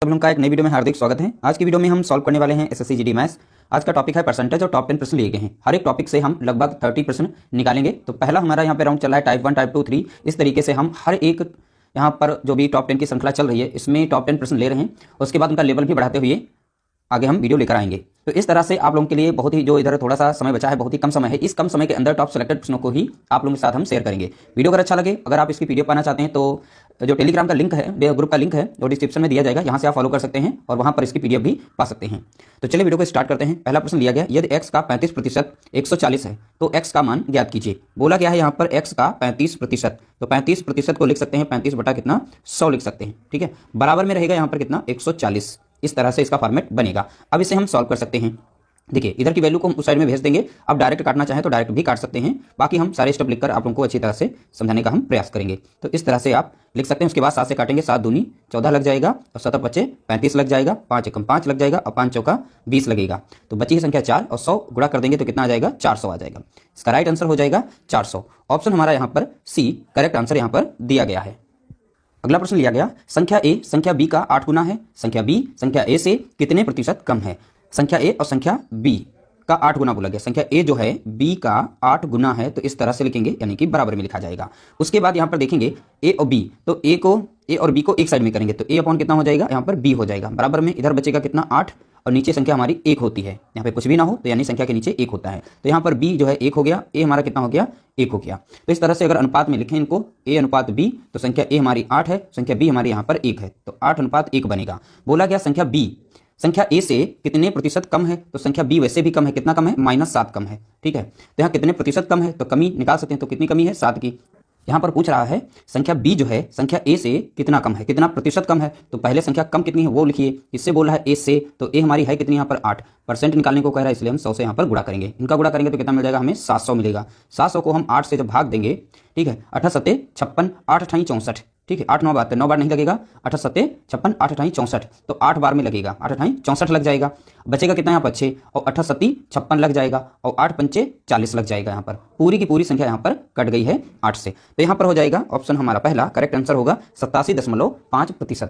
सब लोगों का एक नई वीडियो में हार्दिक स्वागत है। आज की वीडियो में हम सॉल्व करने वाले हैं एसएससी जीडी मैथ्स। आज का टॉपिक है परसेंटेज और टॉप 10 प्रश्न लिए गए हैं। हर एक टॉपिक से हम लगभग 30 प्रश्न निकालेंगे। तो पहला हमारा यहाँ पे राउंड चला है टाइप 1, टाइप 2, 3। इस तरीके से हम हर एक यहाँ पर जो भी टॉप 10 की श्रृंखला चल रही है इसमें टॉप 10 प्रश्न ले रहे हैं। उसके बाद उनका लेवल भी बढ़ाते हुए आगे हम वीडियो लेकर आएंगे। तो इस तरह से आप लोगों के लिए बहुत ही जो इधर थोड़ा सा समय बचा है, बहुत ही कम समय है, इस कम समय के अंदर टॉप सेलेक्टेड प्रश्नों को ही आप लोगों के साथ हम शेयर करेंगे। वीडियो अगर अच्छा लगे, अगर आप इसकी पीडीएफ पाना चाहते हैं तो जो टेलीग्राम का लिंक है, ग्रुप का लिंक है, वो डिस्क्रिप्शन में दिया जाएगा। यहाँ से आप फॉलो कर सकते हैं और वहाँ पर इसकी पीडीएफ भी पा सकते हैं। तो चलिए वीडियो को स्टार्ट करते हैं। पहला प्रश्न लिया गया, यदि x का 35% 140 है तो x का मान ज्ञात कीजिए। बोला गया है यहाँ पर x का 35%, तो 35% को लिख सकते हैं 35 बटा कितना 100 लिख सकते हैं। ठीक है, बराबर में रहेगा यहाँ पर कितना 140। इस तरह से इसका फॉर्मेट बनेगा। अब इसे हम सॉल्व कर सकते हैं। देखिए इधर की वैल्यू को हम उस साइड में भेज देंगे। अब डायरेक्ट काटना चाहे तो डायरेक्ट भी काट सकते हैं। बाकी हम सारे स्टेप लिखकर आप लोगों को अच्छी तरह से समझाने का हम प्रयास करेंगे। तो इस तरह से आप लिख सकते हैं। उसके बाद 7 से काटेंगे, 7 दूनी 14 लग जाएगा और 7 बचे 35 लग जाएगा, 5 एकम 5 लग जाएगा और 5 चौका 20 लगेगा। तो बची ही संख्या 4 और 100 गुणा कर देंगे तो कितना आ जाएगा 400 आ जाएगा। इसका राइट आंसर हो जाएगा 400। ऑप्शन हमारा यहाँ पर सी करेक्ट आंसर यहाँ पर दिया गया है। अगला प्रश्न लिया गया, संख्या ए संख्या बी का 8 गुना है, संख्या बी संख्या ए से कितने प्रतिशत कम है। संख्या ए और संख्या बी का 8 गुना बोला गया। संख्या ए जो है बी का 8 गुना है, तो इस तरह से लिखेंगे, यानी कि बराबर में लिखा जाएगा। उसके बाद यहाँ पर देखेंगे ए और बी, तो ए और बी को एक साइड में करेंगे तो ए अपॉन कितना हो जाएगा, यहाँ पर बी हो जाएगा। बराबर में इधर बचेगा कितना 8 और नीचे संख्या हमारी 1 होती है। यहाँ पे कुछ भी ना हो तो यानी संख्या के नीचे 1 होता है। तो यहाँ पर b जो है 1 हो गया, a हमारा कितना हो गया 1 हो गया। तो इस तरह से अगर अनुपात में लिखें इनको a अनुपात b, तो संख्या a हमारी 8 है, संख्या b हमारी यहाँ पर 1 है, तो 8 अनुपात 1 बनेगा। बोला गया संख्या b संख्या a से कितने प्रतिशत कम है, तो संख्या b वैसे भी कम है, कितना कम है -7 कम है। ठीक है, तो यहाँ कितने प्रतिशत कम है तो कमी निकाल सकते हैं। तो कितनी कमी है 7 की। यहाँ पर पूछ रहा है संख्या b जो है संख्या a से कितना कम है, कितना प्रतिशत कम है। तो पहले संख्या कम कितनी है वो लिखिए। इससे बोल रहा है a से, तो a हमारी है कितनी यहाँ पर 8%। निकालने को कह रहा है, इसलिए हम 100 से यहाँ पर गुणा करेंगे। इनका गुणा करेंगे तो कितना मिल जाएगा हमें 700 मिलेगा। 700 को हम 8 से जब भाग देंगे, ठीक है, 8 7 56, 8 अठाई 64, ठीक है, 8 9 बार 9 बार नहीं लगेगा, 8 7 56, 8 अठाई 64, तो 8 बार में लगेगा, 8 अठाई 64 लग जाएगा। बचेगा कितना यहाँ पर 6 और 8 7 56 लग जाएगा और 8 पंचे 40 लग जाएगा। यहाँ पर पूरी की पूरी संख्या यहाँ पर कट गई है 8 से। तो यहाँ पर हो जाएगा ऑप्शन हमारा पहला करेक्ट आंसर होगा 87.5%।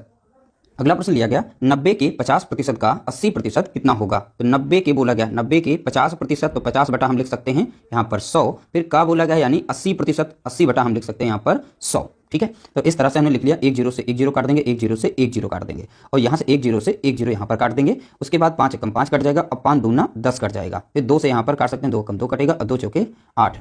अगला प्रश्न लिया गया, 90 के 50% का 80% कितना होगा। तो 90 के बोला गया 90 के 50%, तो 50 बटा हम लिख सकते हैं यहाँ पर 100। फिर का बोला गया यानी 80%, 80 बटा हम लिख सकते हैं यहाँ पर 100। ठीक है, तो इस तरह से हमने लिख लिया। 1 0 से 1 0 काट देंगे, 1 0 से 1 0 काट देंगे और यहाँ से 1 0 से 1 0 यहाँ पर काट देंगे। उसके बाद 5 एकम 5 कट जाएगा और 5 दूना 10 कट जाएगा। फिर 2 से यहाँ पर काट सकते हैं, 2 एकम 2 कटेगा और 2 चौके 8,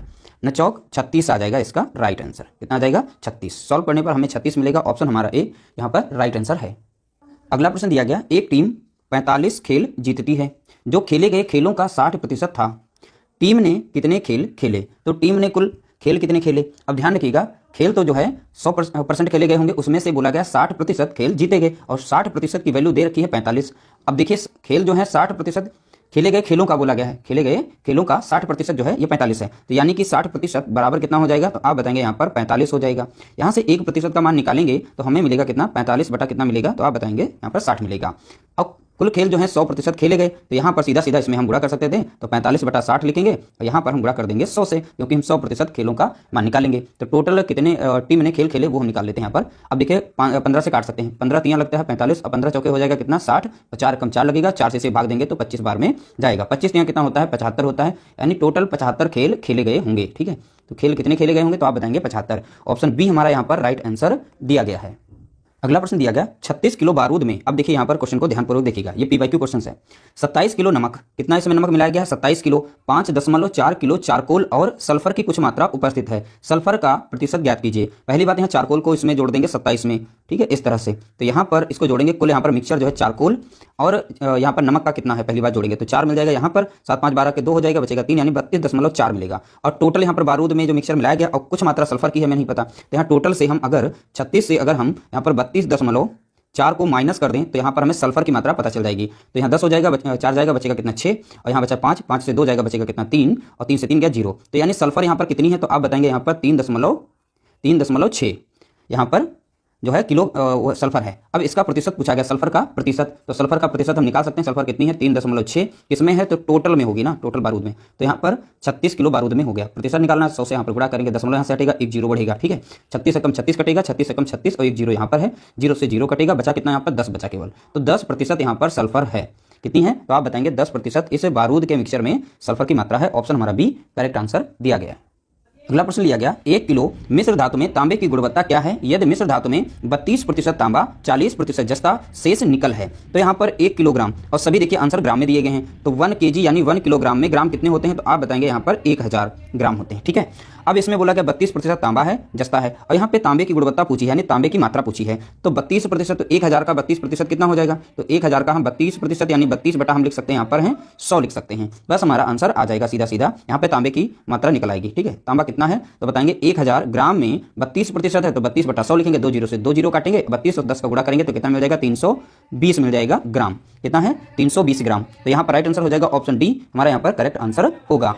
न चौक 36 आ जाएगा। इसका राइट आंसर कितना आ जाएगा 36। सॉल्व करने पर हमें 36 मिलेगा। ऑप्शन हमारा ए यहाँ पर राइट आंसर है। अगला प्रश्न दिया गया, एक टीम 45 खेल जीतती है, जो खेले गए खेलों का 60% था। टीम ने कितने खेल खेले। तो टीम ने कुल खेल कितने खेले। अब ध्यान रखिएगा, खेल तो जो है 100% खेले गए होंगे, उसमें से बोला गया 60% खेल जीते गए और 60% की वैल्यू दे रखी है 45। अब देखिए खेल जो है 60% खेले गए खेलों का बोला गया है, खेले गए खेलों का 60% जो है ये 45 है। तो यानी कि 60% बराबर कितना हो जाएगा, तो आप बताएंगे यहाँ पर 45 हो जाएगा। यहाँ से 1% का मान निकालेंगे तो हमें मिलेगा कितना 45 बटा कितना मिलेगा, तो आप बताएंगे यहाँ पर 60 मिलेगा। अब कुल खेल जो है 100% खेले गए, तो यहाँ पर सीधा सीधा इसमें हम गुणा कर सकते थे, तो 45 बटा 60 लिखेंगे और यहाँ पर हम गुणा कर देंगे 100 से, क्योंकि हम 100% खेलों का मान निकालेंगे। तो टोटल कितने टीम ने खेल खेले वो हम निकाल लेते हैं यहाँ पर। अब देखिए 15 से काट सकते हैं, 15 3 लगता है 45 और 15 चौके हो जाएगा कितना 60 और 4 कम 4 लगेगा, 4 से इसे भाग देंगे तो 25 बार में जाएगा। 25 यहाँ कितना होता है 75 होता है, यानी टोटल 75 खेल खेले गए होंगे। ठीक है, तो खेल कितने खेले गए होंगे तो आप बताएंगे 75। ऑप्शन बी हमारा यहाँ पर राइट आंसर दिया गया है। अगला प्रश्न दिया गया, 36 किलो बारूद में, अब देखिए यहाँ पर क्वेश्चन को ध्यानपूर्वक देखिएगा, ये पीवाईक्यू क्वेश्चन है। 27 किलो नमक, कितना इसमें नमक मिलाया गया है 27 किलो, 5.4 किलो चारकोल और सल्फर की कुछ मात्रा उपस्थित है। सल्फर का प्रतिशत ज्ञात कीजिए। पहली बात यहाँ चारकोल को इसमें जोड़ देंगे 27 में, ठीक है, इस तरह से। तो यहाँ पर इसको जोड़ेंगे, कुल यहाँ पर मिक्सचर जो है चारकोल और यहाँ पर नमक का कितना है पहली बार जोड़ेंगे तो 4 मिल जाएगा। यहाँ पर 7 5 12 के 2 हो जाएगा, बचेगा 3, यानी 32.4 मिलेगा। और टोटल यहाँ पर बारूद में जो मिक्सचर मिलाया गया और कुछ मात्रा सल्फर की है हमें नहीं पता, तो यहाँ टोटल से हम अगर 36 से अगर हम यहाँ पर 32.4 को माइनस कर दें तो यहाँ पर हमें सल्फर की मात्रा पता चल जाएगी। तो यहाँ 10 हो जाएगा, 4 जाएगा, बचेगा कितना 6 और यहाँ बचा 5, 5 से 2 जाएगा, बचेगा कितना 3 और 3 से 3 गया 0। तो यानी सल्फर यहाँ पर कितनी है तो आप बताएंगे यहाँ पर 3.6 यहाँ पर जो है किलो वो सल्फर है। अब इसका प्रतिशत पूछा गया, सल्फर का प्रतिशत, तो सल्फर का प्रतिशत हम निकाल सकते हैं। सल्फर कितनी है 3.6 किसमें है तो टोटल में होगी ना, टोटल बारूद में, तो यहाँ पर 36 किलो बारूद में हो गया। प्रतिशत निकालना 100 से यहाँ पर गुणा करेंगे, दशमलव यहाँ से हटेगा, एक जीरो बढ़ेगा, ठीक है। 36 से कम 36 कटेगा, 36 से कम 36 और एक जीरो यहाँ पर है, जीरो से जीरो कटेगा, बचा कितना यहाँ पर 10 बचा केवल, तो 10% यहाँ पर सल्फर है। कितनी है तो आप बताएंगे 10% इस बारूद के मिक्सचर में सल्फर की मात्रा है। ऑप्शन हमारा बी करेक्ट आंसर दिया गया है। अगला प्रश्न लिया गया, 1 किलो मिश्र धातु में तांबे की गुणवत्ता क्या है यदि मिश्र धातु में 32% तांबा, 40% जस्ता, शेष निकल है। तो यहाँ पर 1 किलोग्राम, और सभी देखिए आंसर ग्राम में दिए गए हैं, तो 1 kg यानी 1 किलोग्राम में ग्राम कितने होते हैं तो आप बताएंगे यहाँ पर 1000 ग्राम होते हैं, ठीक है। अब इसमें बोला गया 32% तांबा है, जस्ता है, और यहाँ पे तांबे की गुणवत्ता पूछी है यानी तांबे की मात्रा पूछी है, तो 32% तो 1000 का 32% कितना हो जाएगा, तो 1000 का हम 32% यानी 32 बटा हम लिख सकते हैं यहाँ पर हैं 100 लिख सकते हैं, बस हमारा आंसर आ जाएगा सीधा सीधा। यहाँ पे तांबे की मात्रा निकल आएगी, ठीक है। तांबा कितना है तो बताएंगे 1000 ग्राम में 32% है तो 32 बटा 100 लिखेंगे, 2 जीरो से 2 जीरो काटेंगे, 32 और 10 का गुणा करेंगे तो कितना मिल जाएगा 320 मिल जाएगा ग्राम, कितना है 320 ग्राम। तो यहाँ पर राइट आंसर हो जाएगा ऑप्शन डी हमारा यहाँ पर करेक्ट आंसर होगा।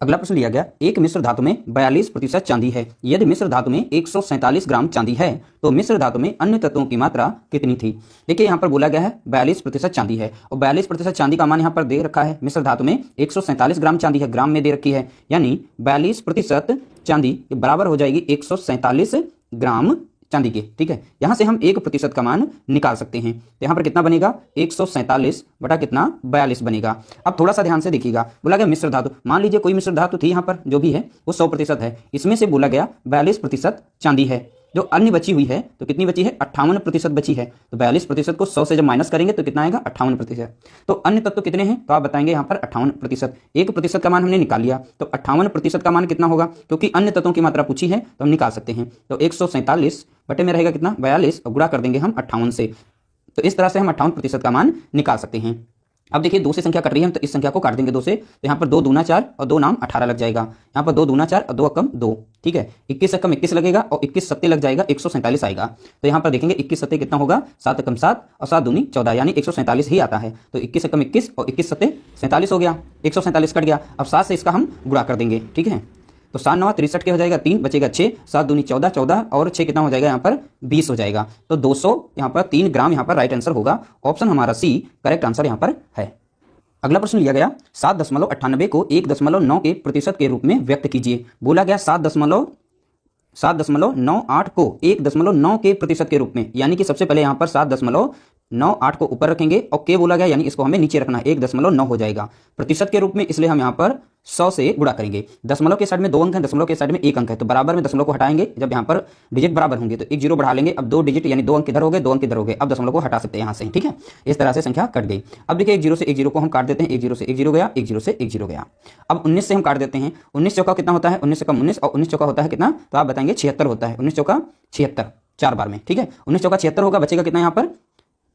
अगला प्रश्न लिया गया, एक मिश्र धातु में 42% चांदी है यदि मिश्र धातु में 147 ग्राम चांदी है तो मिश्र धातु में अन्य तत्वों की मात्रा कितनी थी। देखिए यहाँ पर बोला गया है 42% चांदी है, और 42% चांदी का मान यहाँ पर दे रखा है, मिश्र धातु में 147 ग्राम चांदी है, ग्राम में दे रखी है, यानी 42% चांदी बराबर हो जाएगी 147 ग्राम चांदी के, ठीक है। यहां से हम 1% का मान निकाल सकते हैं, तो यहां पर कितना बनेगा 147 बटा कितना 42 बनेगा। अब थोड़ा सा ध्यान से देखिएगा, बोला गया मिश्र धातु, मान लीजिए कोई मिश्र धातु थी यहाँ पर जो भी है वो 100% है, इसमें से बोला गया 42% चांदी है, जो अन्य बची हुई है तो कितनी बची है 58% बची है, तो 42% को 100 से जब माइनस करेंगे तो कितना आएगा 58%। तो अन्य तत्व कितने हैं तो आप बताएंगे यहाँ पर 58%, 1% का मान हमने निकाल लिया, तो 58% का मान कितना होगा, क्योंकि अन्य तत्वों की मात्रा पूछी है तो हम निकाल सकते हैं, तो 147 बटे में रहेगा कितना 42 और गुणा कर देंगे हम 58 से, तो इस तरह से हम 58% का मान निकाल सकते हैं। अब देखिए 2 से संख्या कट रही है, तो इस संख्या को काट देंगे 2 से, तो यहाँ पर 2 दूना 4 और 2 नाम 18 लग जाएगा, यहाँ पर 2 दूना 4 और 2 अकम 2, ठीक है। 21 अकम 21 लगेगा और 21 सत्ते लग जाएगा 147 आएगा, तो यहाँ पर देखेंगे 21 सत्ते कितना होगा 7 अकम 7 और 7 दूनी 14 यानी 147 ही आता है, तो 21 अकम 21 और 21 सत्ते 47 हो गया, 147 कट गया। अब 7 से इसका हम गुणा कर देंगे, ठीक है, तो 7 9 63 के हो जाएगा, 3 बचेगा 6, 7 दूनी 14 14 और 6 कितना हो जाएगा यहाँ पर 20 हो जाएगा, तो 200 यहाँ पर 3 ग्राम यहाँ पर राइट आंसर होगा। ऑप्शन हमारा सी करेक्ट आंसर यहाँ पर है। अगला प्रश्न लिया गया, 7.98 को 1.9 के प्रतिशत के रूप में व्यक्त कीजिए। बोला गया 7.98 को 1.9 के प्रतिशत के रूप में, यानी कि सबसे पहले यहाँ पर 7.98 को ऊपर रखेंगे और के बोला गया यानी इसको हमें नीचे रखना है, 1.9 हो जाएगा प्रतिशत के रूप में, इसलिए हम यहाँ पर 100 से गुणा करेंगे। दशमलव के साइड में 2 अंक है, दशमलव के साइड में 1 अंक है, तो बराबर में दशमलव को हटाएंगे, जब यहाँ पर डिजिट बराबर होंगे तो एक जीरो बढ़ा लेंगे, अब 2 डिजिट यानी 2 अंक इधर हो गए 2 अंक इधर हो गए, अब दशमलव को हटा सकते हैं यहाँ से, ठीक है। इस तरह से संख्या कट गई। अब देखिए 1 जीरो से 1 जीरो को हम काट देते हैं, 1 जीरो से 1 जीरो गया, 1 जीरो से 1 जीरो गया। अब 19 से हम काट देते हैं, 19 चौका कितना होता है 19 कम 19 और 19 चौका होता है कितना, तो आप बताएंगे 76 होता है, 19 चौका 76 4 बार में, ठीक है। 19 चौका 76 होगा, बचेगा कितना यहाँ पर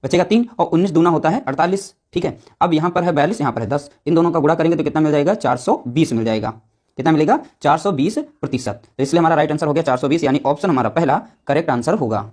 बचेगा 3 और 19 दूना होता है 48, ठीक है। अब यहाँ पर है 42, यहाँ पर है 10, इन दोनों का गुणा करेंगे तो कितना मिल जाएगा 420 मिल जाएगा, कितना मिलेगा 420%, तो इसलिए हमारा राइट आंसर हो गया 420, यानी ऑप्शन हमारा पहला करेक्ट आंसर होगा।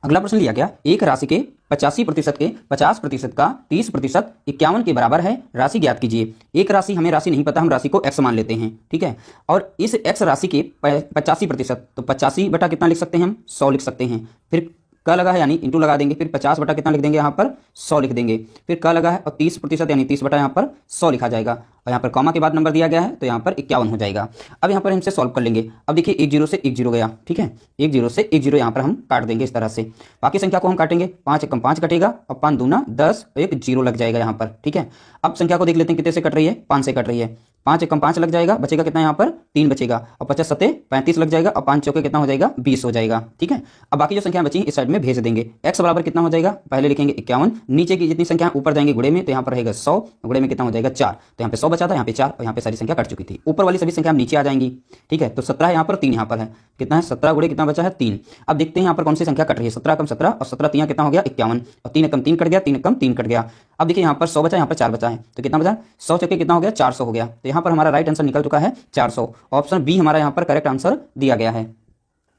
अगला प्रश्न लिया गया, एक राशि के 85% के 50% का 30% 51 के बराबर है, राशि ज्ञात कीजिए। एक राशि हमें राशि नहीं पता, हम राशि को x मान लेते हैं, ठीक है, और इस x राशि के 85%, तो 85 बटा कितना लिख सकते हैं हम 100 लिख सकते हैं, फिर क लगा है यानी इंटू लगा देंगे, फिर 50 बटा कितना लिख देंगे यहाँ पर 100 लिख देंगे, फिर क लगा है और 30% यानी 30 बटा यहाँ पर 100 लिखा जाएगा, और यहाँ पर कॉमा के बाद नंबर दिया गया है तो यहाँ पर 51 हो जाएगा। अब यहाँ पर हमसे सॉल्व कर लेंगे। अब देखिए 1 जीरो से 1 जीरो गया, ठीक है, 1 जीरो से 1 जीरो यहाँ पर हम काट देंगे इस तरह से, बाकी संख्या को हम काटेंगे, 5 एकम 5 कटेगा और 5 दूना 10 1 जीरो लग जाएगा यहाँ पर, ठीक है। अब संख्या को देख लेते हैं कितने से कट रही है, 5 से कट रही है, 5 एकम 5 लग जाएगा, बचेगा कितना यहाँ पर 3 बचेगा, और 50 सत्ते 35 लग जाएगा, और 5 चौके कितना हो जाएगा 20 हो जाएगा, ठीक है। अब बाकी जो संख्या बची इस साइड में भेज देंगे, x बराबर कितना हो जाएगा, पहले लिखेंगे 51, नीचे की जितनी संख्या ऊपर जाएंगे गुणे में, तो यहाँ पर रहेगा 100, गुणे में कितना हो जाएगा 4, तो यहाँ पे 100 बचा था, यहाँ पे 4, और यहाँ पे सारी संख्या कट चुकी थी, ऊपर वाली सभी संख्या नीचे आ जाएंगी, ठीक है। तो 17 यहाँ पर 3 यहाँ पर है, कितना है 17 गुणे कितना बचा है 3। अब देखते हैं यहाँ पर कौन सी संख्या कट रही है, 17 कम 17 और 17 3 कितना हो गया 51, और 3 कम 3 कट गया, 3 कम 3 कट गया। अब देखिए यहाँ पर 100 बचा, यहाँ पर 4 बचा है, तो कितना बचा 100 चौके कितना हो गया 400 हो गया, तो यहाँ पर हमारा राइट आंसर निकल चुका है 400, ऑप्शन बी हमारा यहाँ पर करेक्ट आंसर दिया गया है।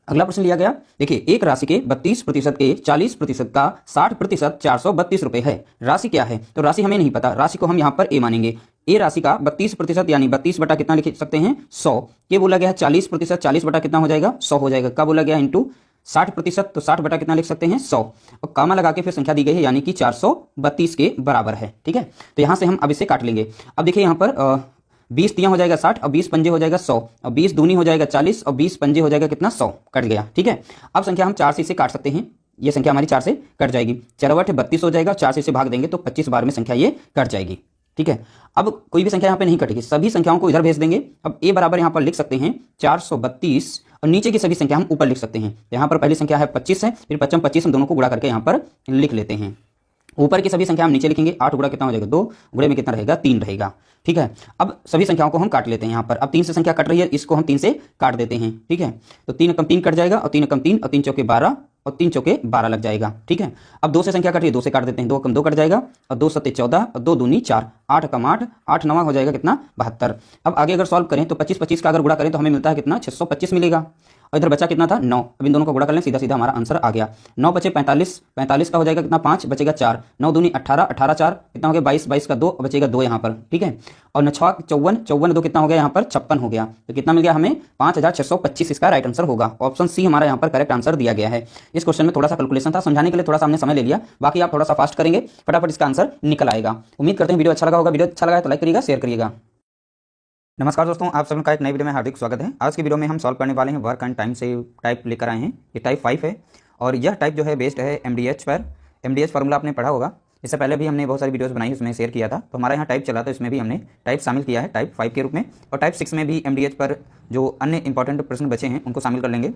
अगला प्रश्न लिया गया, देखिए एक राशि के 32% के 40% का 60% 432 रुपए है, राशि क्या है, तो राशि हमें नहीं पता, राशि को हम यहाँ पर ए मानेंगे, ए राशि का 32% यानी 32 बटा कितना लिख सकते हैं 100, ये बोला गया है 40%, 40 बटा कितना हो जाएगा 100 हो जाएगा, क्या बोला गया इंटू 60%, तो 60 बटा कितना लिख सकते हैं 100, और कामा लगा के फिर संख्या दी गई है यानी कि 432 के बराबर है। ठीक है, तो यहाँ से हम अब इसे काट लेंगे। अब देखिए यहाँ पर 20 तियां हो जाएगा 60, और 20 पंजे हो जाएगा 100, और 20 दूनी हो जाएगा 40, और 20 पंजे हो जाएगा कितना 100, कट गया। ठीक है, अब संख्या हम 4 से इसे काट सकते हैं, ये संख्या हमारी 4 से कट जाएगी। 4 32 हो जाएगा, 4 से इसे भाग देंगे तो 25 बार में संख्या ये कट जाएगी। ठीक है, अब कोई भी संख्या यहाँ पे नहीं कटेगी, सभी संख्याओं को इधर भेज देंगे। अब ए बराबर यहाँ पर लिख सकते हैं 432, और नीचे की सभी संख्या हम ऊपर लिख सकते हैं। यहाँ पर पहली संख्या है 25 है, फिर 55 25 हम दोनों को गुणा करके यहाँ पर लिख लेते हैं। ऊपर की सभी संख्या हम नीचे लिखेंगे। 8 गुणा कितना हो जाएगा 2, गुणे में कितना रहेगा 3 रहेगा। ठीक है, अब सभी संख्याओं को हम काट लेते हैं। यहाँ पर अब 3 से संख्या कट रही है, इसको हम 3 से काट देते हैं। ठीक है, तो 3 कम 3 कट जाएगा, और 3 कम 3, और 3 चौके 12, और 3 चौके 12 लग जाएगा। ठीक है, अब 2 से संख्या कट रही है, 2 से काट देते हैं। 2 कम 2 कट जाएगा, और 2 सत्ते 14, और 2 दूनी 4, 8 कम 8, 8 9 हो जाएगा कितना 72। अब आगे अगर सॉल्व करें तो 25 25 का अगर गुणा करें तो हमें मिलता है कितना 625 मिलेगा, और इधर बचा कितना था 9। अब इन दोनों को गुणा कर लें, सीधा सीधा हमारा आंसर आ गया। 9 बचे 45, 45 का हो जाएगा कितना 5, बचेगा 4, 9 दूनी 18, 18 4 कितना हो गया 22, 22 का 2, बचेगा 2 यहाँ पर। ठीक है, और 9 6 54, 54 2 कितना हो गया यहाँ पर 56 हो गया। तो कितना मिल गया हमें 5625, इसका राइट आंसर होगा। ऑप्शन सी हमारा यहाँ पर करेक्ट आंसर दिया गया है। इस क्वेश्चन में थोड़ा सा कैलकुलेशन था, समझाने के लिए थोड़ा सा हमने समय ले लिया, बाकी आप थोड़ा सा फास्ट करेंगे फटाफट इसका आंसर निकल आएगा। उम्मीद करते हैं वीडियो अच्छा लगा होगा। वीडियो अच्छा लगा तो लाइक करिएगा, शेयर करिएगा। नमस्कार दोस्तों, आप सबका एक नई वीडियो में हार्दिक स्वागत है। आज की वीडियो में हम सॉल्व करने वाले हैं वर्क एंड टाइम से टाइप लेकर आए हैं। ये टाइप 5 है, और यह टाइप जो है बेस्ड है एमडीएच पर। एमडीएच फार्मूला आपने पढ़ा होगा, इससे पहले भी हमने बहुत सारी वीडियोस बनाई, उसमें शेयर किया था। तो हमारा यहाँ टाइप चला तो इसमें भी हमने टाइप शामिल किया है टाइप 5 के रूप में, और टाइप 6 में भी एमडीएच पर जो अन्य इंपॉर्टेंट प्रश्न बचे हैं उनको शामिल कर लेंगे।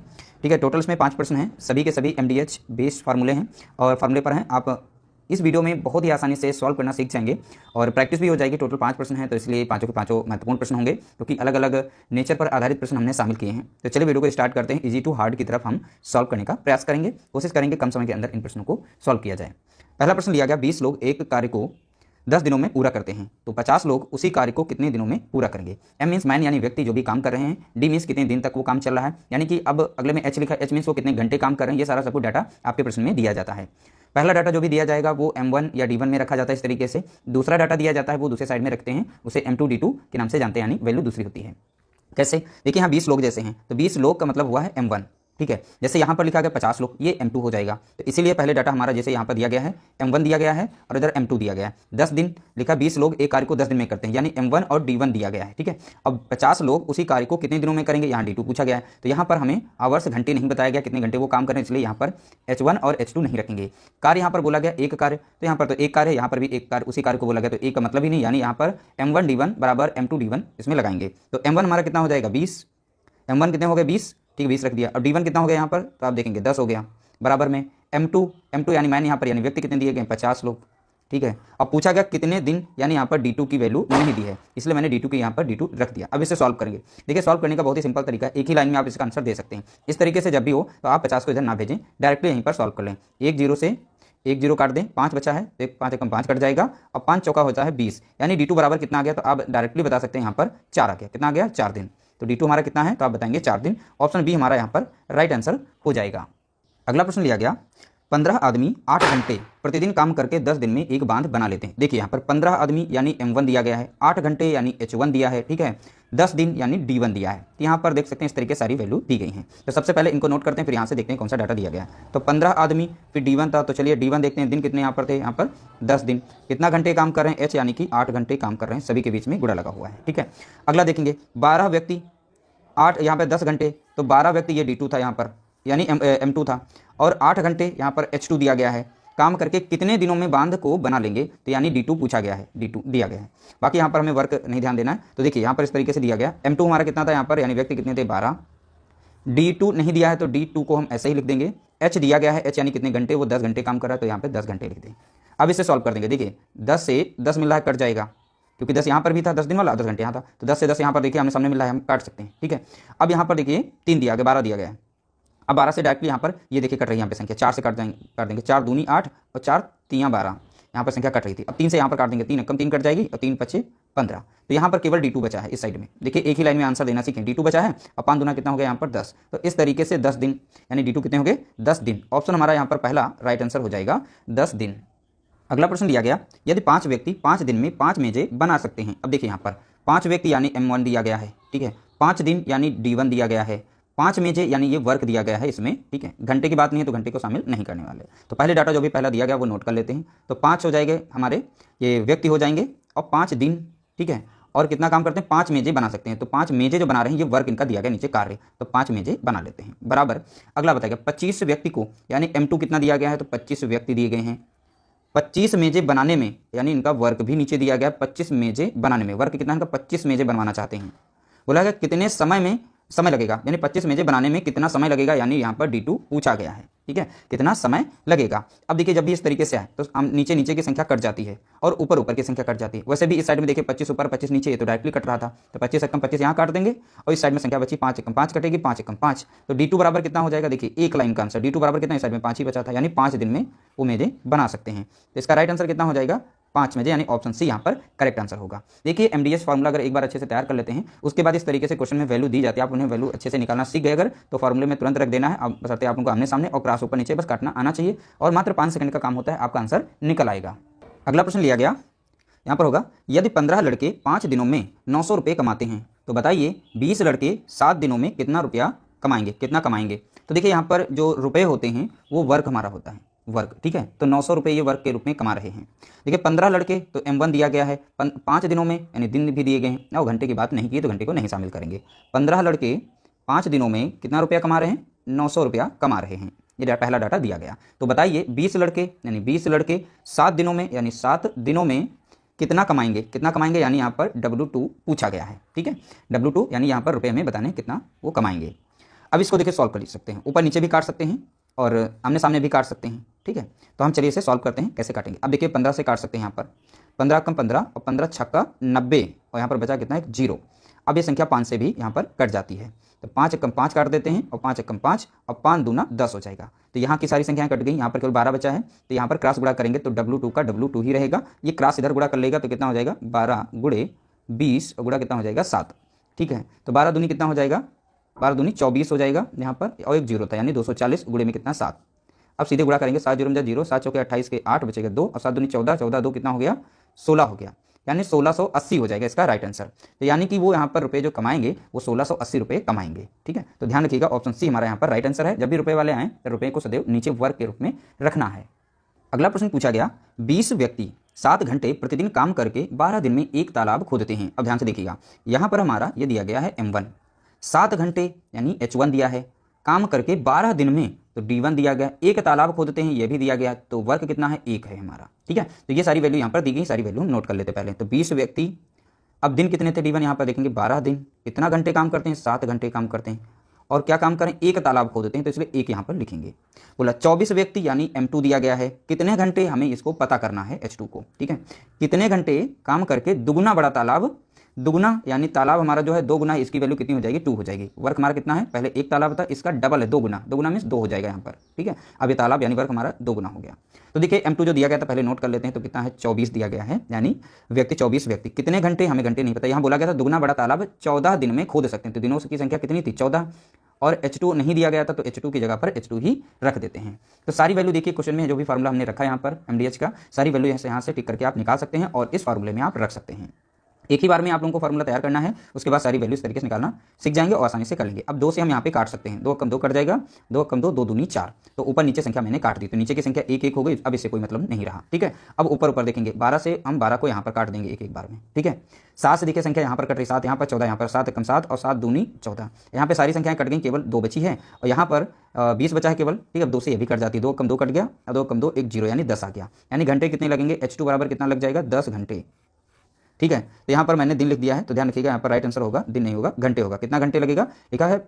ठीक है, टोटल इसमें 5 प्रश्न हैं, सभी के सभी एमडीएच बेस्ड फार्मूले हैं और फार्मूले पर हैं। आप इस वीडियो में बहुत ही आसानी से सॉल्व करना सीख जाएंगे, और प्रैक्टिस भी हो जाएगी। टोटल 5 प्रश्न हैं, तो इसलिए पाँचों के पाँचों महत्वपूर्ण प्रश्न होंगे, क्योंकि अलग अलग नेचर पर आधारित प्रश्न हमने शामिल किए हैं। तो चलिए वीडियो को स्टार्ट करते हैं। इजी टू हार्ड की तरफ हम सॉल्व करने का प्रयास करेंगे, कोशिश करेंगे कम समय के अंदर इन प्रश्नों को सॉल्व किया जाए। पहला प्रश्न लिया गया, 20 लोग एक कार्य को 10 दिनों में पूरा करते हैं, तो 50 लोग उसी कार्य को कितने दिनों में पूरा करेंगे। एम मीन्स मैन यानी व्यक्ति जो भी काम कर रहे हैं, डी मीन्स कितने दिन तक वो काम चल रहा है, यानी कि अब अगले में एच लिखा है, एच मीन्स वो कितने घंटे काम कर रहे हैं। ये सारा सब कुछ डाटा आपके प्रश्न में दिया जाता है। पहला डाटा जो भी दिया जाएगा वो M1 या D1 में रखा जाता है इस तरीके से। दूसरा डाटा दिया जाता है वो दूसरे साइड में रखते हैं, उसे M2 D2 के नाम से जानते हैं, यानी वैल्यू दूसरी होती है। कैसे, देखिए यहाँ 20 लोग जैसे हैं, तो 20 लोग का मतलब हुआ है M1। ठीक है, जैसे यहाँ पर लिखा गया 50 लोग, ये M2 हो जाएगा। तो इसीलिए पहले डाटा हमारा जैसे यहाँ पर दिया गया है M1 दिया गया है, और इधर M2 दिया गया है। 10 दिन लिखा, 20 लोग एक कार्य को 10 दिन में करते हैं, यानी M1 और D1 दिया गया है। ठीक है, अब 50 लोग उसी कार्य को कितने दिनों में करेंगे, यहाँ D2 पूछा गया है। तो यहाँ पर हमें आवर्स घंटे नहीं बताया गया कितने घंटे वो काम करें, इसलिए यहाँ पर H1 और H2 नहीं रखेंगे। कार्य यहाँ पर बोला गया एक कार्य, तो यहाँ पर तो एक कार्य है, यहाँ पर भी एक कार्य, उसी कार्य को बोला गया, तो एक का मतलब ही नहीं, यानी यहाँ पर M1 D1 बराबर M2 D1 इसमें लगाएंगे। तो M1 हमारा कितना हो जाएगा 20, M1 कितने हो गए 20, ठीक है 20 रख दिया। अब D1 कितना हो गया यहाँ पर, तो आप देखेंगे 10 हो गया, बराबर में M2 यानी मैंने यहाँ पर यानी व्यक्ति कितने दिए गए 50 लोग। ठीक है, अब पूछा गया कितने दिन, यानी यहाँ पर D2 की वैल्यू नहीं दी है, इसलिए मैंने D2 की यहाँ पर D2 रख दिया। अब इसे सॉल्व करेंगे। देखिए सॉल्व करने का बहुत ही सिंपल तरीका है, एक ही लाइन में आप इसका आंसर दे सकते हैं। इस तरीके से जब भी हो तो आप 50 को इधर ना भेजें, डायरेक्टली यहीं पर सॉल्व कर लें। 1 0 से 1 0 काट दें, 5 बचा है, तो 5 कम 5 कट जाएगा, और 5 चौका होता है 20, यानी D2 बराबर कितना आ गया, तो आप डायरेक्टली बता सकते हैं यहाँ पर 4 आ गया। कितना आ गया 4 दिन। तो D2 हमारा कितना है, तो आप बताएंगे 4 दिन। ऑप्शन बी हमारा यहाँ पर राइट आंसर हो जाएगा। अगला प्रश्न लिया गया, 15 आदमी 8 घंटे प्रतिदिन काम करके 10 दिन में एक बांध बना लेते हैं। देखिए यहाँ पर 15 आदमी यानी M1 दिया गया है, 8 घंटे यानी H1 दिया है, ठीक है, 10 दिन यानी D1 दिया है। तो यहाँ पर देख सकते हैं इस तरीके सारी वैल्यू दी गई हैं। तो सबसे पहले इनको नोट करते हैं, फिर यहाँ से देखते हैं कौन सा डाटा दिया गया है। तो 15 आदमी, फिर D1 था, तो चलिए D1 देखते हैं, दिन कितने यहाँ पर थे, यहाँ पर 10 दिन। कितना घंटे काम कर रहे हैं, H यानी कि 8 घंटे काम कर रहे हैं, सभी के बीच में गुणा लगा हुआ है। ठीक है, अगला देखेंगे 12 व्यक्ति, 8 यहाँ पर 10 घंटे, तो 12 व्यक्ति ये D2 था यहाँ पर, यानी M2 था, और 8 घंटे यहाँ पर H2 दिया गया है। काम करके कितने दिनों में बांध को बना लेंगे, तो यानी D2 पूछा गया है, D2 दिया गया है। बाकी यहाँ पर हमें वर्क नहीं ध्यान देना है। तो देखिए यहाँ पर इस तरीके से दिया गया, M2 हमारा कितना था यहाँ पर, यानी व्यक्ति कितने थे 12, D2 नहीं दिया है तो D2 को हम ऐसे ही लिख देंगे। H दिया गया है, H यानी कितने घंटे, वो 10 घंटे काम कर रहा है, तो यहाँ पे 10 घंटे लिख दें। अब इसे सॉल्व कर देंगे। देखिए 10 से 10 मिल रहा है, कट जाएगा, क्योंकि 10 यहाँ पर भी था, 10 दिन वाला, 10 घंटे यहाँ था, तो 10 से 10 यहाँ पर देखिए हमें सामने मिल रहा है, हम काट सकते हैं। ठीक है, अब यहाँ पर देखिए 3 दिया गया, 12 दिया गया है। अब 12 से डायरेक्टली यहाँ पर ये देखिए कट रही है यहाँ पे संख्या, 4 से काट देंगे, 4 दूनी 8 और 4 3 12, यहाँ पर संख्या कट रही थी। अब 3 से यहाँ पर काट देंगे, 3 कम 3 कट जाएगी, और 3 5 15, तो यहाँ पर केवल D2 बचा है इस साइड में। देखिए एक ही लाइन में आंसर देना सीखें, D2 बचा है, और 5 दूना कितना हो गया यहाँ पर 10, तो इस तरीके से 10 दिन, यानी D2 कितने हो गए 10 दिन। ऑप्शन हमारा यहाँ पर पहला राइट आंसर हो जाएगा 10 दिन। अगला प्रश्न दिया गया, यदि 5 व्यक्ति 5 दिन में 5 मेजें बना सकते हैं। अब देखिए यहाँ पर 5 व्यक्ति यानी M1 दिया गया है, ठीक है, 5 दिन यानी D1 दिया गया है, 5 मेजे यानी ये वर्क दिया गया है इसमें, ठीक है, घंटे की बात नहीं है तो घंटे को शामिल नहीं करने वाले। तो पहले डाटा जो भी पहला दिया गया वो नोट कर लेते हैं। तो 5 हो जाएंगे हमारे ये व्यक्ति हो जाएंगे और 5 दिन, ठीक है, और कितना काम करते हैं 5 मेजे बना सकते हैं। तो 5 मेजे जो बना रहे हैं ये वर्क इनका दिया गया नीचे कार्य, तो 5 मेजे बना लेते हैं बराबर। अगला बताएगा 25 व्यक्ति को, यानी M2 कितना दिया गया है तो 25 व्यक्ति दिए गए हैं। 25 मेजे बनाने में यानी इनका वर्क भी नीचे दिया गया, 25 मेजे बनाने में वर्क कितना इनका 25 मेजे बनवाना चाहते हैं। बोला गया कितने समय लगेगा, यानी 25 मेजे बनाने में कितना समय लगेगा, यानी यहाँ पर D2 पूछा गया है, ठीक है, कितना समय लगेगा। अब देखिए जब भी इस तरीके से आए तो हम नीचे नीचे की संख्या कट जाती है और ऊपर ऊपर की संख्या कट जाती है। वैसे भी इस साइड में देखिए 25 ऊपर 25 नीचे, ये तो डायरेक्टली कट रहा था, तो 25 एकम 25 यहाँ काट देंगे और इस साइड में संख्या बची 5 एकम 5 कटेगी, 5 एकम 5, तो D2 बराबर कितना हो जाएगा, देखिए एक लाइन का आंसर D2 बराबर कितना, इस साइड में 5 ही बचा था, यानी 5 दिन में वो मेजे बना सकते हैं। तो इसका राइट आंसर कितना हो जाएगा 5 मेजे, यानी ऑप्शन सी यहाँ पर करेक्ट आंसर होगा। देखिए MDS फार्मूला अगर एक बार अच्छे से तैयार कर लेते हैं उसके बाद इस तरीके से क्वेश्चन में वैल्यू दी जाती है, आप उन्हें वैल्यू अच्छे से निकालना सीख गए अगर तो फार्मूले में तुरंत रख देना है। अब बस आप उनको आमने सामने और क्रॉस ऊपर नीचे बस काटना आना चाहिए और मात्र 5 सेकंड का काम होता है, आपका आंसर निकल आएगा। अगला प्रश्न लिया गया यहाँ पर होगा, यदि 15 लड़के 5 दिनों में 900 रुपये कमाते हैं तो बताइए 20 लड़के 7 दिनों में कितना रुपया कमाएंगे, कितना कमाएंगे। तो देखिए यहाँ पर जो रुपए होते हैं वो वर्क हमारा होता है, वर्क, ठीक है, तो 900 रुपये ये वर्क के रूप में कमा रहे हैं। देखिए 15 लड़के तो M1 दिया गया है, 5 दिनों में यानी दिन भी दिए गए हैं और घंटे की बात नहीं की तो घंटे को नहीं शामिल करेंगे। 15 लड़के 5 दिनों में कितना रुपया कमा रहे हैं, 900 रुपया कमा रहे हैं, ये पहला डाटा दिया गया। तो बताइए 20 लड़के यानी 20 लड़के 7 दिनों में यानी 7 दिनों में कितना कमाएंगे, कितना कमाएंगे, यानी यहाँ पर W2 पूछा गया है, ठीक है, W2 यानी यहाँ पर रुपये में बताने कितना वो कमाएंगे। अब इसको देखिए सॉल्व कर सकते हैं, ऊपर नीचे भी काट सकते हैं और आमने सामने भी काट सकते हैं, ठीक है। तो हम चलिए इसे सॉल्व करते हैं, कैसे काटेंगे। अब देखिए 15 से काट सकते हैं, यहाँ पर 15 कम 15 और 15 छक्का 90 और यहाँ पर बचा कितना है 0। अब ये संख्या 5 से भी यहाँ पर कट जाती है, तो 5 एकम 5 काट देते हैं और 5 एकम 5 और 5 दूना 10 हो जाएगा। तो यहाँ की सारी संख्याएं कट गई, यहाँ पर केवल 12 बचा है, तो यहाँ पर क्रॉस गुणा करेंगे तो W2 का W2 ही रहेगा, ये क्रॉस इधर गुणा कर लेगा तो कितना हो जाएगा 12 गुणे 20 और गुणा कितना हो जाएगा 7, ठीक है। तो 12 दूनी कितना हो जाएगा, 12 दूनी 24 हो जाएगा यहाँ पर, और एक 0 था यानी 240 गुणे में कितना 7। अब सीधे गुणा करेंगे 7 0 0, 7 चौके 28 के 8 बचेगा 2 और 7 दूनी 14, 14 2 कितना हो गया 16 हो गया, यानी 1680 हो जाएगा इसका राइट आंसर। तो यानी कि वो यहाँ पर रुपए जो कमाएंगे वो 1680 रुपये कमाएंगे, ठीक है। तो ध्यान रखिएगा ऑप्शन सी हमारा यहाँ पर राइट आंसर है। जब भी रुपए वाले आए तो रुपए को सदैव नीचे वर्ग के रूप में रखना है। अगला प्रश्न पूछा गया, 20 व्यक्ति 7 घंटे प्रतिदिन काम करके 12 दिन में एक तालाब खोदते हैं। अब ध्यान से देखिएगा, यहाँ पर हमारा ये दिया गया है M1, 7 घंटे यानी H1 दिया है, काम करके 12 दिन में तो D1 दिया गया, एक तालाब खोदते हैं ये भी दिया गया, तो वर्क कितना है 1 है हमारा, ठीक है। तो ये सारी वैल्यू यहाँ पर दी गई, सारी वैल्यू नोट कर लेते पहले। तो 20 व्यक्ति, अब दिन कितने थे D1 यहाँ पर देखेंगे 12 दिन, कितना घंटे काम करते हैं 7 घंटे काम करते हैं, और क्या काम करें एक तालाब खोदते हैं, तो इसलिए एक यहाँ पर लिखेंगे। बोला 24 व्यक्ति यानी M2 दिया गया है, कितने घंटे हमें इसको पता करना है H2 को, ठीक है, कितने घंटे काम करके दुगुना बड़ा तालाब, दुगुना यानी तालाब हमारा जो है 2 गुना, इसकी वैल्यू कितनी हो जाएगी 2 हो जाएगी। वर्क हमारा कितना है, पहले एक तालाब था इसका डबल है 2 गुना, 2 गुना मीन्स 2 हो जाएगा यहाँ पर, ठीक है। अब ये तालाब यानी वर्क हमारा 2 गुना हो गया। तो देखिए M2 जो दिया गया था पहले नोट कर लेते हैं, तो कितना है 24 दिया गया है, यानी व्यक्ति 24 व्यक्ति, कितने घंटे हमें घंटे नहीं पता, यहाँ बोला गया था दुगुना बड़ा तालाब 14 दिन में खोद सकते हैं, तो दिनों की संख्या कितनी थी 14, और H2 नहीं दिया गया था तो H2 की जगह पर H2 ही रख देते हैं। तो सारी वैल्यू देखिए क्वेश्चन में जो भी फार्मूला हमने रखा है यहाँ पर MDH का, सारी वैल्यू यहाँ से टिक करके आप निकाल सकते हैं और इस फार्मूले में आप रख सकते हैं। एक ही बार में आप लोगों को फार्मूला तैयार करना है, उसके बाद सारी वैल्यू इस तरीके से निकालना सीख जाएंगे और आसानी से कर लेंगे। अब 2 से हम यहाँ पे काट सकते हैं, 2 कम 2 कट जाएगा, 2 कम 2 2 दूनी 4, तो ऊपर नीचे संख्या मैंने काट दी, तो नीचे की संख्या 1 1 हो गई, अब इससे कोई मतलब नहीं रहा, ठीक है। अब ऊपर ऊपर देखेंगे 12 से हम 12 को यहाँ पर काट देंगे एक एक बार में, ठीक है। 7 से देखिए संख्या यहाँ पर कट रही, 7 यहाँ पर 14 यहाँ पर, 7 कम 7 और 7 दूनी 14, यहाँ पे सारी संख्याएं कट गई, केवल 2 बची है और यहाँ पर 20 बचा है केवल, ठीक है। 2 से ये भी कट जाती है, 2 कम 2 कट गया, 2 कम 2 1 0 यानी 10 आ गया, यानी घंटे कितने लगेंगे H2 बराबर कितना लग जाएगा 10 घंटे, ठीक है। तो यहाँ पर मैंने दिन लिख दिया है, तो ध्यान रखिएगा यहाँ पर राइट आंसर होगा दिन नहीं होगा घंटे होगा। कितना घंटे लगेगा लिखा है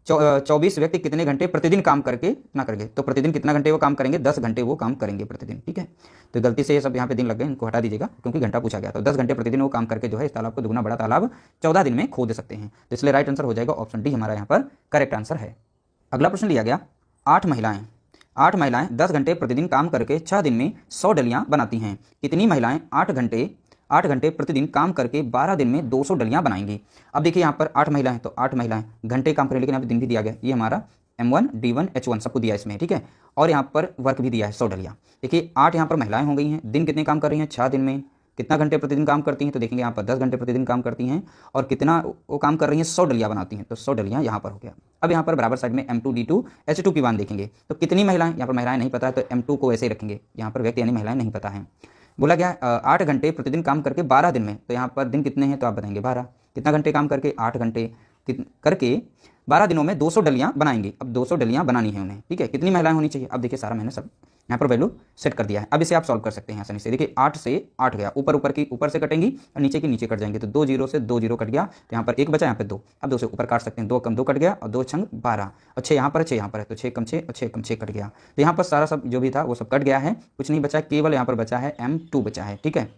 24 व्यक्ति कितने घंटे प्रतिदिन काम करके ना करेंगे, तो प्रतिदिन कितना घंटे वो काम करेंगे 10 घंटे वो काम करेंगे प्रतिदिन, ठीक है। तो गलती से ये सब यहाँ पे दिन लग गए, इनको हटा दीजिएगा क्योंकि घंटा पूछा गया, तो 10 घंटे प्रतिदिन वो काम करके जो है इस तालाब को दुगुना बड़ा तालाब 14 दिन में खोद सकते हैं, तो इसलिए राइट आंसर हो जाएगा ऑप्शन डी हमारा यहाँ पर करेक्ट आंसर है। अगला प्रश्न लिया गया, 8 महिलाएं 10 घंटे प्रतिदिन काम करके 6 दिन में 100 डलियां बनाती हैं, कितनी महिलाएं 8 घंटे प्रतिदिन काम करके 12 दिन में 200 डलियां बनाएंगी। अब देखिए यहाँ पर 8 महिलाएं, तो 8 महिलाएं घंटे काम करें, लेकिन यहाँ पे दिन भी दिया गया, ये हमारा M1 D1 H1 सबको दिया इसमें, ठीक है। और यहाँ पर वर्क भी दिया है 100 डलियां। देखिए 8 यहाँ पर महिलाएं हो गई हैं, दिन कितने काम कर रही हैं 6 दिन में, कितना घंटे प्रतिदिन काम करती हैं, तो देखेंगे यहाँ पर 10 घंटे प्रतिदिन काम करती हैं और कितना वो काम कर रही हैं 100 डलियां बनाती हैं, तो 100 डलियां यहाँ पर हो गया। अब यहाँ पर बराबर साइड में M2D2H2 की मान देखेंगे तो कितनी महिलाएं, यहाँ पर महिलाएं नहीं पता है तो M2 को ऐसे ही रखेंगे, यहाँ पर व्यक्ति यानी महिलाएं नहीं पता है। बोला गया 8 घंटे प्रतिदिन काम करके 12 दिन में, तो यहाँ पर दिन कितने हैं तो आप बताएंगे 12। कितना घंटे काम करके, 8 घंटे करके 12 दिनों में 200 डलियां बनाएंगे। अब 200 डलियां बनानी है उन्हें, ठीक है। कितनी महिलाएं होनी चाहिए, अब देखिए सारा मैंने सब यहाँ पर वैल्यू सेट कर दिया है। अब इसे आप सॉल्व कर सकते हैं आसानी से। देखिए 8 से 8 गया, ऊपर से कटेंगी और नीचे की नीचे कट जाएंगे, तो 2 जीरो से 2 जीरो कट गया, तो यहाँ पर 1 बचा, यहाँ पे 2। अब 2 से ऊपर काट सकते हैं, 2 कम 2 कट गया और 2 छंग 12 और 6 यहाँ पर है, 6 यहाँ पर है, तो 6 कम 6 और 6 कम 6 कट गया। तो यहाँ पर सारा सब जो भी था वो सब कट गया है, कुछ नहीं बचा, केवल यहाँ पर बचा है M2 बचा है, ठीक है,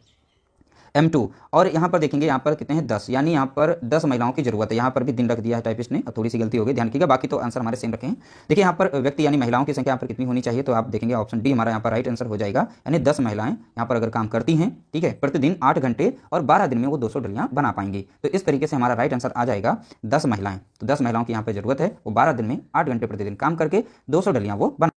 M2। और यहाँ पर देखेंगे यहाँ पर कितने हैं 10, यानी यहाँ पर 10 महिलाओं की जरूरत है। यहाँ पर भी दिन रख दिया है टाइपिस्ट ने, थोड़ी सी गलती हो गई, ध्यान रखिएगा, बाकी तो आंसर हमारे सेम रखे हैं। देखिए यहाँ पर व्यक्ति यानी महिलाओं की संख्या यहाँ पर कितनी होनी चाहिए, तो आप देखेंगे ऑप्शन डी हमारा यहाँ पर राइट आंसर हो जाएगा। यानी 10 महिलाएं यहाँ पर अगर काम करती हैं, ठीक है, प्रतिदिन 8 घंटे और 12 दिन में वो 200 डलियां बना पाएंगी। तो इस तरीके से हमारा राइट आंसर आ जाएगा 10 महिलाएं। तो 10 महिलाओं की यहाँ पर जरूरत है, वो 12 दिन में 8 घंटे प्रतिदिन काम करके 200 डलियां वो बना